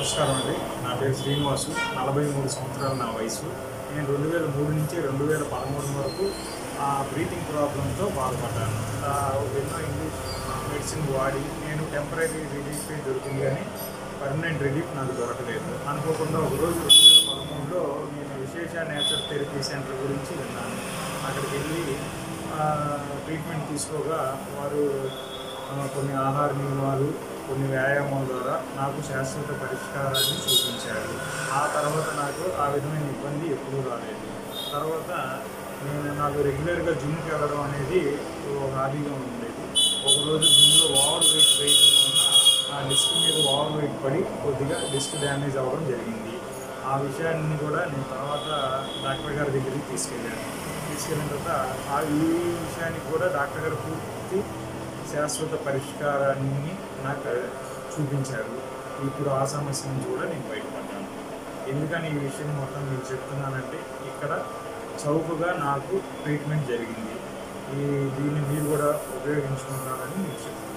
నమస్కారం అండి. నా పేరు శ్రీనివాసు. 43 సంవత్సరాలు నా వయసు. నేను 2003 నుంచి 2013 వరకు బ్రీతింగ్ ప్రాబ్లంతో బాధపడ్డాను. ఎన్నో ఇంగ్లీష్ మెడిసిన్ వాడి నేను టెంపరీ రిలీఫ్ దొరికింది, కానీ పర్మనెంట్ రిలీఫ్ నాకు దొరకలేదు. అనుకోకుండా ఒకరోజు 2013లో నేను విశేష నేచర్ థెరపీ సెంటర్ గురించి విన్నాను. అక్కడికి వెళ్ళి ట్రీట్మెంట్ తీసుకోగా వారు కొన్ని ఆహార నియమాలు, కొన్ని వ్యాయామాల ద్వారా నాకు శాశ్వత పరిష్కారాన్ని చూపించారు. ఆ తర్వాత నాకు ఆ విధమైన ఇబ్బంది ఎప్పుడూ రాలేదు. తర్వాత నాకు రెగ్యులర్గా జిమ్కి వెళ్ళడం అనేది ఒక హాబీగా ఉండేది. ఒకరోజు జిమ్లో ఓవర్ వెయిట్ వేయడం వల్ల ఆ డిస్క్ మీద ఓవర్ వెయిట్ పడి కొద్దిగా డిస్క్ డ్యామేజ్ అవ్వడం జరిగింది. ఆ విషయాన్ని కూడా నేను తర్వాత డాక్టర్ గారి దగ్గరికి తీసుకెళ్ళిన తర్వాత ఈ విషయానికి కూడా డాక్టర్ గారు పూర్తి శాశ్వత పరిష్కారాన్ని నాకు చూపించారు. ఇప్పుడు ఆ సమస్య నుంచి కూడా నేను బయటపడ్డాను. ఎందుకని ఈ విషయం మొత్తం నేను చెప్తున్నానంటే, ఇక్కడ చౌకగా నాకు ట్రీట్మెంట్ జరిగింది. దీన్ని మీరు కూడా ఉపయోగించుకుంటారని నేను చెప్తున్నాను.